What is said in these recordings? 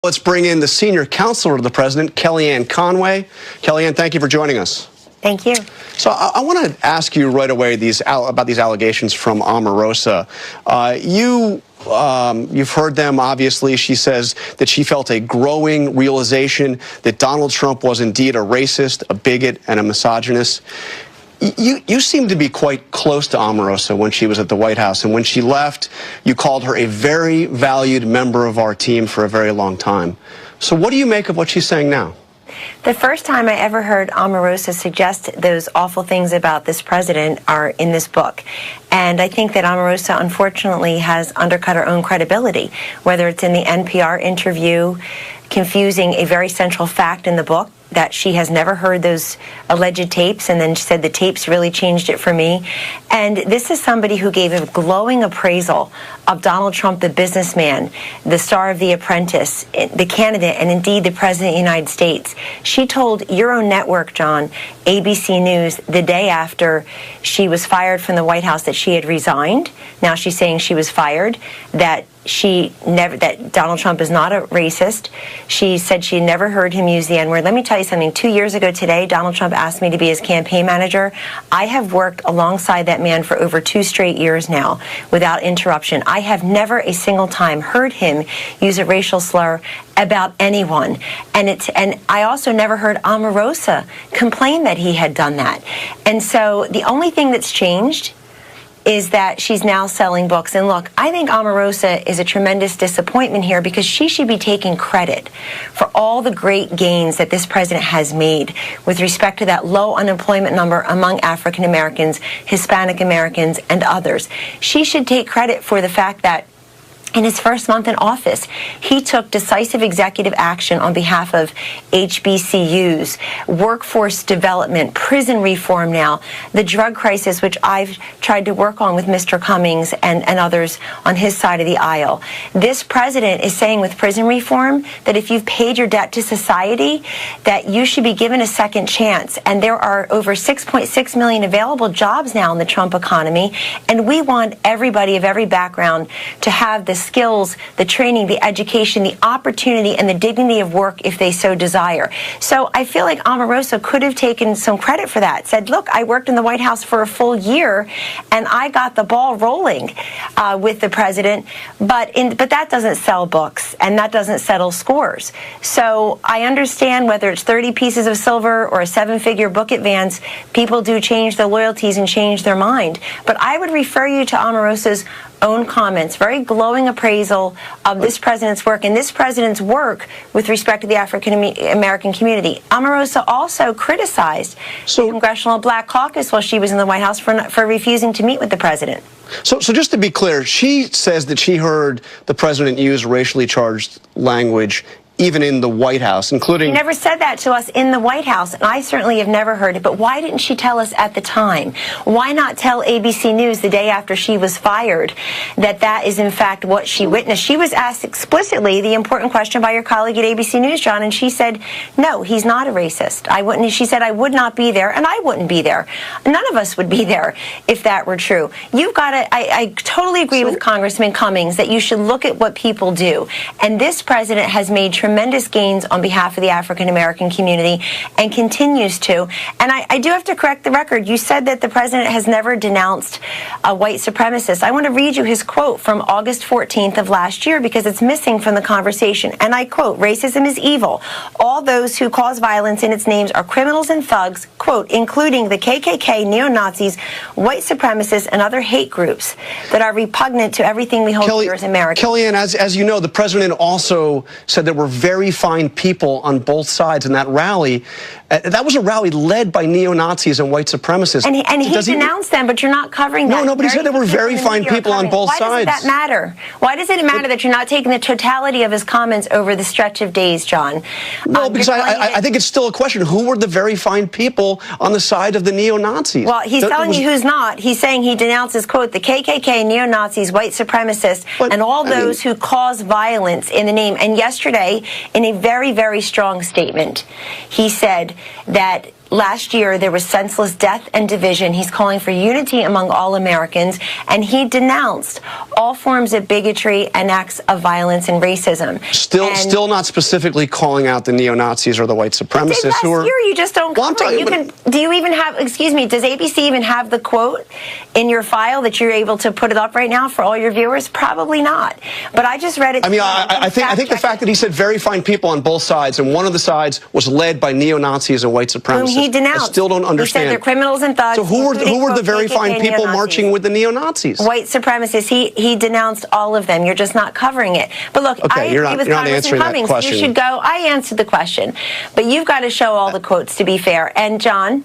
Let's bring in the senior counselor to the president, Kellyanne Conway. Kellyanne, thank you for joining us. Thank you. So I want to ask you right away about these allegations from Omarosa. You've heard them, obviously. She says that she felt a growing realization that Donald Trump was indeed a racist, a bigot, and a misogynist. You seem to be quite close to Omarosa when she was at the White House, and when she left, you called her a very valued member of our team for a very long time. So what do you make of what she's saying now? The first time I ever heard Omarosa suggest those awful things about this president are in this book. And I think that Omarosa, unfortunately, has undercut her own credibility, whether it's in the NPR interview, confusing a very central fact in the book, that she has never heard those alleged tapes, and then she said the tapes really changed it for me. And this is somebody who gave a glowing appraisal of Donald Trump, the businessman, the star of The Apprentice, the candidate, and indeed the President of the United States. She told your own network, John, ABC News, the day after she was fired from the White House that she had resigned. Now she's saying she was fired, that Donald Trump is not a racist. She said she never heard him use the N-word. Let me tell you something. 2 years ago today, Donald Trump asked me to be his campaign manager. I have worked alongside that man for over 2 straight years now without interruption. I have never a single time heard him use a racial slur about anyone. And I also never heard Omarosa complain that he had done that. And so the only thing that's changed is that she's now selling books. And look, I think Omarosa is a tremendous disappointment here because she should be taking credit for all the great gains that this president has made with respect to that low unemployment number among African Americans, Hispanic Americans, and others. She should take credit for the fact that in his first month in office, he took decisive executive action on behalf of HBCUs, workforce development, prison reform now, the drug crisis, which I've tried to work on with Mr. Cummings and others on his side of the aisle. This president is saying with prison reform that if you've paid your debt to society, that you should be given a second chance. And there are over 6.6 million available jobs now in the Trump economy, and we want everybody of every background to have this skills, the training, the education, the opportunity, and the dignity of work if they so desire. So I feel like Omarosa could have taken some credit for that, said, look, I worked in the White House for a full year, and I got the ball rolling with the president, but that doesn't sell books, and that doesn't settle scores. So I understand whether it's 30 pieces of silver or a 7-figure book advance, people do change their loyalties and change their mind. But I would refer you to Omarosa's own comments, very glowing appraisal of this president's work and this president's work with respect to the African American community. Omarosa also criticized the Congressional Black Caucus while she was in the White House for refusing to meet with the president. So just to be clear, she says that she heard the president use racially charged language even in the White House, including... She never said that to us in the White House, and I certainly have never heard it, but why didn't she tell us at the time? Why not tell ABC News the day after she was fired that that is in fact what she witnessed? She was asked explicitly the important question by your colleague at ABC News, John, and she said, no, he's not a racist. She said, I would not be there, and I wouldn't be there. None of us would be there if that were true. You've got to, I totally agree with Congressman Cummings that you should look at what people do, and this president has made tremendous gains on behalf of the African American community and continues to. And I do have to correct the record. You said that the president has never denounced a white supremacist. I want to read you his quote from August 14th of last year because it's missing from the conversation. And I quote, racism is evil. All those who cause violence in its names are criminals and thugs, quote, including the KKK, neo-Nazis, white supremacists, and other hate groups that are repugnant to everything we hold dear as Americans. Kellyanne, as you know, the president also said there were very fine people on both sides in that rally. That was a rally led by neo-Nazis and white supremacists. And he denounced them, but you're not covering that. No, but he said there were very fine people on both sides. Why does that matter? Why does it matter that you're not taking the totality of his comments over the stretch of days, John? Well, because I think it's still a question. Who were the very fine people on the side of the neo-Nazis? Well, he's telling you who's not. He's saying he denounces, quote, the KKK, neo-Nazis, white supremacists, and all those who cause violence in the name. And yesterday, in a very, very strong statement, he said that last year there was senseless death and division. He's calling for unity among all Americans, and he denounced all forms of bigotry and acts of violence and racism. Still not specifically calling out the neo-Nazis or the white supremacists who are... You just don't cover it. Do you even have, excuse me, does ABC even have the quote in your file that you're able to put it up right now for all your viewers? Probably not. But I just read it. I mean, I think the fact that he said very fine people on both sides, and one of the sides was led by neo-Nazis and white supremacists, he denounced. I still don't understand. He said they're criminals and thugs. So who were the very fine people marching with the neo-Nazis? White supremacists. He denounced all of them. You're just not covering it. But look, I agree with Congressman Cummings. You should go. I answered the question, but you've got to show all the quotes to be fair. And John,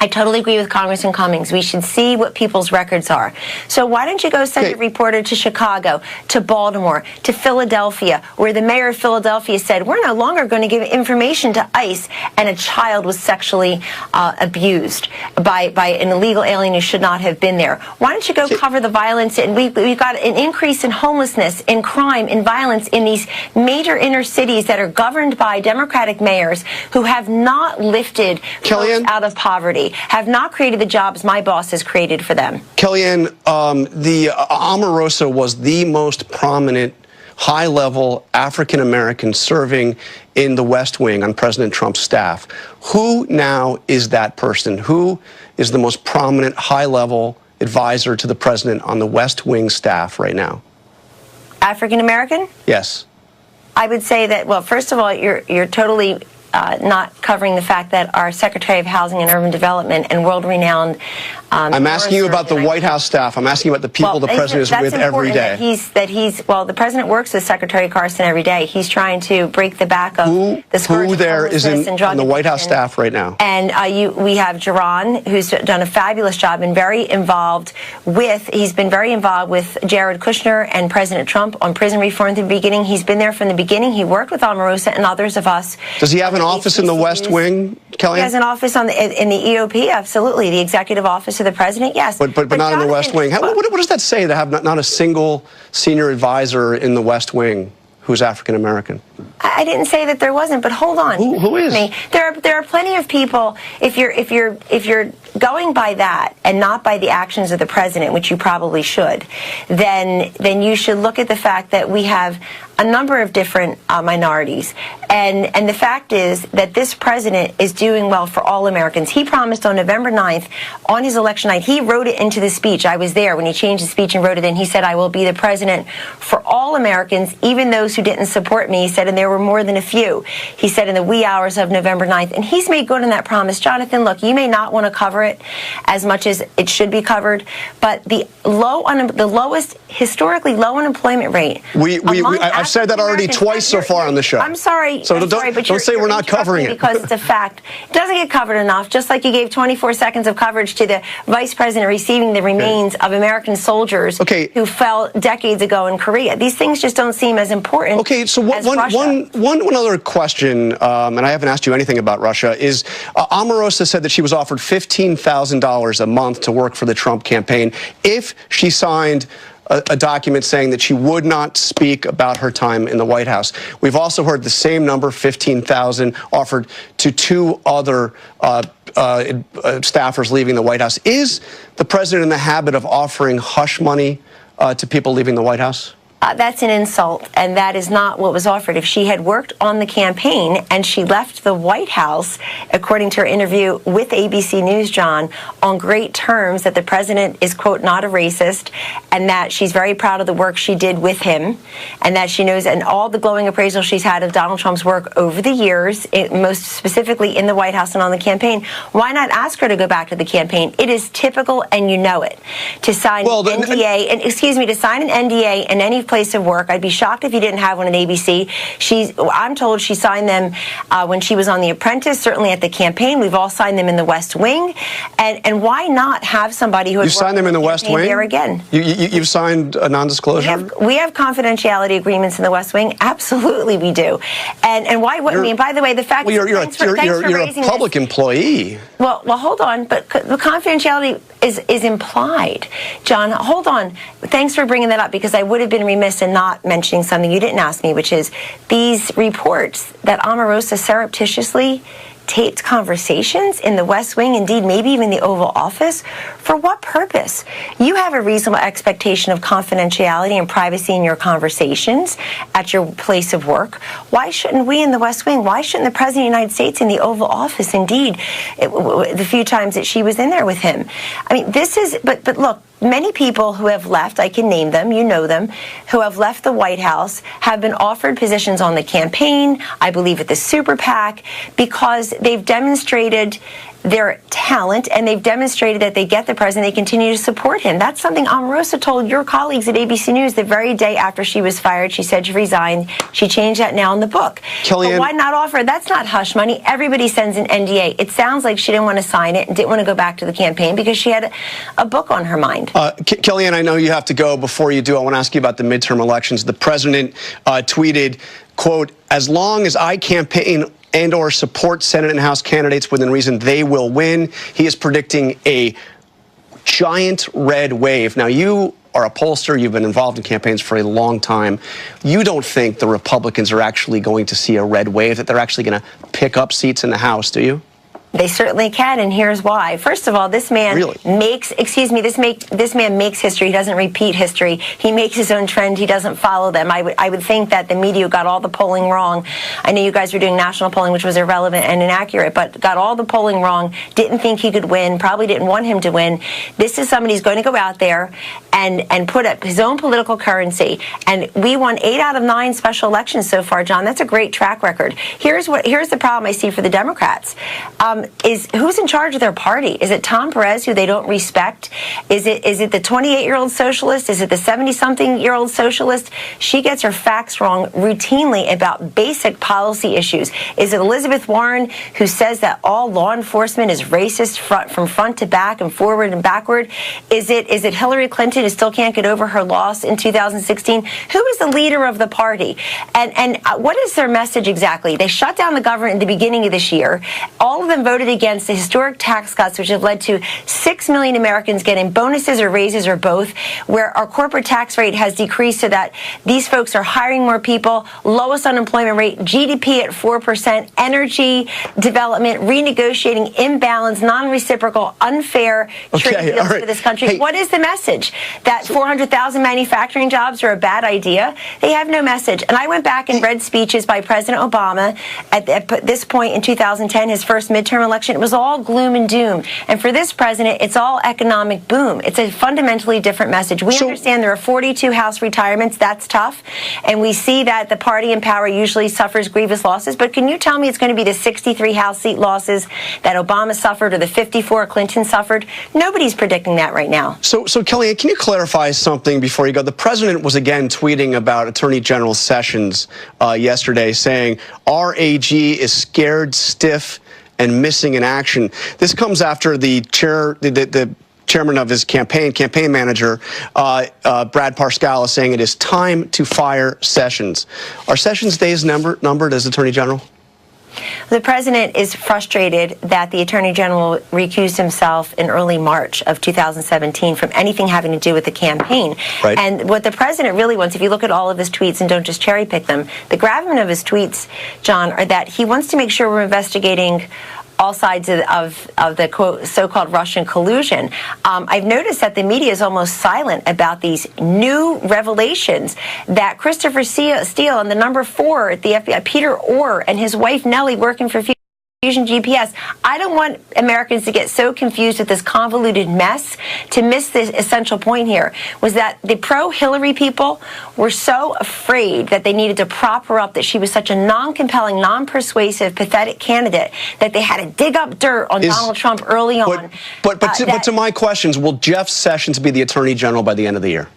I totally agree with Congressman Cummings. We should see what people's records are. So why don't you go send a reporter to Chicago, to Baltimore, to Philadelphia, where the mayor of Philadelphia said, we're no longer going to give information to ICE, and a child was sexually abused by an illegal alien who should not have been there. Why don't you go cover the violence? And we've got an increase in homelessness, in crime, in violence in these major inner cities that are governed by Democratic mayors who have not lifted folks out of poverty, have not created the jobs my boss has created for them. Kellyanne, the Omarosa was the most prominent high-level African-American serving in the West Wing on President Trump's staff. Who now is that person? Who is the most prominent high-level advisor to the president on the West Wing staff right now? African-American? Yes. I would say that, well, first of all, you're totally not covering the fact that our Secretary of Housing and Urban Development and world-renowned I'm asking you about the White House staff. I'm asking you about the people the president is with every day. Well, the president works with Secretary Carson every day. He's trying to break the back of the scourge who of there is on the White House staff right now? And we have Jerron, who's done a fabulous job and he's been very involved with Jared Kushner and President Trump on prison reform from the beginning. He's been there from the beginning. He worked with Omarosa and others of us. Does he have an office in the West Wing, Kellyanne? He has an office in the EOP, absolutely. The executive office of the president, yes. But not in the West Wing. What does that say to have not a single senior advisor in the West Wing who's African American? I didn't say that there wasn't, but hold on. Who is? There are plenty of people. If you're going by that and not by the actions of the president, which you probably should, then you should look at the fact that we have a number of different minorities, and the fact is that this president is doing well for all Americans. He promised on November 9th, on his election night, he wrote it into the speech. I was there when he changed his speech and wrote it in. He said, I will be the president for all Americans, even those who didn't support me. He said, and there were more than a few. He said in the wee hours of November 9th, and he's made good on that promise. Jonathan, look, you may not want to cover it as much as it should be covered, but the lowest, historically low unemployment rate. I've said that already twice so far on the show. I'm sorry. So don't say we're not covering it. Because it's a fact. It doesn't get covered enough, just like you gave 24 seconds of coverage to the vice president receiving the remains of American soldiers who fell decades ago in Korea. These things just don't seem as important so as Russia. One other question, and I haven't asked you anything about Russia, is Omarosa said that she was offered $15,000 a month to work for the Trump campaign if she signed a document saying that she would not speak about her time in the White House. We've also heard the same number, $15,000, offered to two other staffers leaving the White House. Is the president in the habit of offering hush money to people leaving the White House? That's an insult, and that is not what was offered. If she had worked on the campaign and she left the White House, according to her interview with ABC News, John, on great terms, that the president is, quote, not a racist, and that she's very proud of the work she did with him, and that she knows, and all the glowing appraisal she's had of Donald Trump's work over the years, most specifically in the White House and on the campaign, why not ask her to go back to the campaign? It is typical, and you know it, to sign an NDA, to sign an NDA in any place of work. I'd be shocked if you didn't have one at ABC. I'm told she signed them when she was on The Apprentice, certainly at the campaign. We've all signed them in the West Wing. And why not have somebody who has signed them in the West Wing there again? You've signed a non-disclosure? We have confidentiality agreements in the West Wing. Absolutely, we do. And why wouldn't we? And by the way, the fact you're a public employee. Well, hold on. But the confidentiality is implied. John, hold on. Thanks for bringing that up, because I would have been remiss in not mentioning something you didn't ask me, which is these reports that Omarosa surreptitiously taped conversations in the West Wing, indeed maybe even the Oval Office? For what purpose? You have a reasonable expectation of confidentiality and privacy in your conversations at your place of work. Why shouldn't we in the West Wing? Why shouldn't the President of the United States in the Oval Office? Indeed, the few times that she was in there with him. I mean, this is, but look, many people who have left, I can name them, you know them, who have left the White House have been offered positions on the campaign, I believe at the Super PAC, because they've demonstrated their talent and they've demonstrated that they get the president, they continue to support him. That's something Omarosa told your colleagues at ABC News the very day after she was fired. She said she resigned. She changed that now in the book. Kellyanne, but why not offer? That's not hush money. Everybody sends an NDA. It sounds like she didn't want to sign it and didn't want to go back to the campaign because she had a book on her mind. Kellyanne, I know you have to go. Before you do, I want to ask you about the midterm elections. The president tweeted, quote, "As long as I campaign and or support Senate and House candidates within reason, they will win." He is predicting a giant red wave. Now, you are a pollster. You've been involved in campaigns for a long time. You don't think the Republicans are actually going to see a red wave, that they're actually going to pick up seats in the House, do you? They certainly can, and here's why. First of all, this man makes history. He doesn't repeat history. He makes his own trend. He doesn't follow them. I would think that the media got all the polling wrong. I know you guys were doing national polling, which was irrelevant and inaccurate, but got all the polling wrong, didn't think he could win, probably didn't want him to win. This is somebody who's going to go out there and put up his own political currency. And we won 8 out of 9 special elections so far, John. That's a great track record. Here's the problem I see for the Democrats. Is who's in charge of their party? Is it Tom Perez, who they don't respect? Is it the 28-year-old socialist? Is it the 70-something-year-old socialist? She gets her facts wrong routinely about basic policy issues. Is it Elizabeth Warren, who says that all law enforcement is racist from front to back and forward and backward? Is it Hillary Clinton, who still can't get over her loss in 2016? Who is the leader of the party? And what is their message exactly? They shut down the government at the beginning of this year. All of them voted against the historic tax cuts, which have led to 6 million Americans getting bonuses or raises or both, where our corporate tax rate has decreased so that these folks are hiring more people, lowest unemployment rate, GDP at 4%, energy development, renegotiating imbalance, non-reciprocal, unfair trade deals for this country. Hey, what is the message? That 400,000 manufacturing jobs are a bad idea? They have no message. And I went back and read speeches by President Obama at this point in 2010, his first midterm election. It was all gloom and doom. And for this president, it's all economic boom. It's a fundamentally different message. We understand there are 42 House retirements. That's tough. And we see that the party in power usually suffers grievous losses. But can you tell me it's going to be the 63 House seat losses that Obama suffered or the 54 Clinton suffered? Nobody's predicting that right now. So Kellyanne, can you clarify something before you go? The president was again tweeting about Attorney General Sessions yesterday, saying our AG is scared, stiff, and missing in action. This comes after the chairman of his campaign manager, Brad Parscale, is saying it is time to fire Sessions. Are Sessions' days numbered as Attorney General? The president is frustrated that the Attorney General recused himself in early March of 2017 from anything having to do with the campaign. Right. And what the president really wants, if you look at all of his tweets and don't just cherry pick them, the gravamen of his tweets, John, are that he wants to make sure we're investigating all sides of the quote, so-called Russian collusion. I've noticed that the media is almost silent about these new revelations that Christopher Steele and the number 4 at the FBI, Peter Orr, and his wife Nellie working for Fusion GPS. I don't want Americans to get so confused with this convoluted mess to miss the essential point here, was that the pro-Hillary people were so afraid that they needed to prop her up, that she was such a non-compelling, non-persuasive, pathetic candidate, that they had to dig up dirt on Donald Trump early on. But to my questions, will Jeff Sessions be the Attorney General by the end of the year?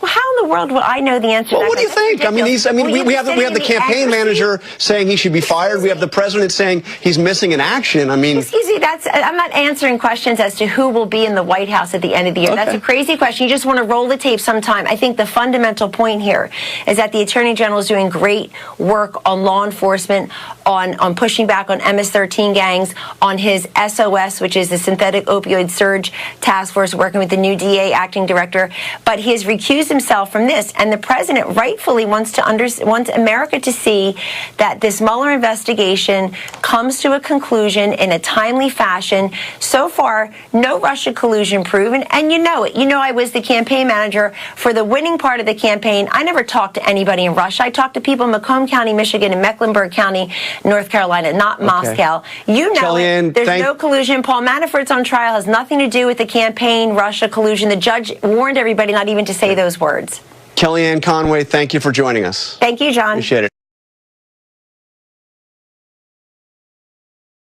Well, how in the world will I know the answer to that? Well, what do you think? I mean, we have the campaign manager saying he should be fired. We have the president saying he's missing in action. I mean, excuse me, I'm not answering questions as to who will be in the White House at the end of the year. Okay. That's a crazy question. You just want to roll the tape sometime. I think the fundamental point here is that the Attorney General is doing great work on law enforcement, on pushing back on MS-13 gangs, on his SOS, which is the Synthetic Opioid Surge Task Force, working with the new DA acting director. But he has recused himself from this. And the president rightfully wants America to see that this Mueller investigation comes to a conclusion in a timely fashion. So far, no Russia collusion proven, and you know it. You know I was the campaign manager for the winning part of the campaign. I never talked to anybody in Russia. I talked to people in Macomb County, Michigan, and Mecklenburg County, North Carolina, not Moscow. You know Kellyanne, it. There's no collusion. Paul Manafort's on trial, has nothing to do with the campaign, Russia collusion. The judge warned everybody not even to say those words. Kellyanne Conway, thank you for joining us. Thank you, John. Appreciate it.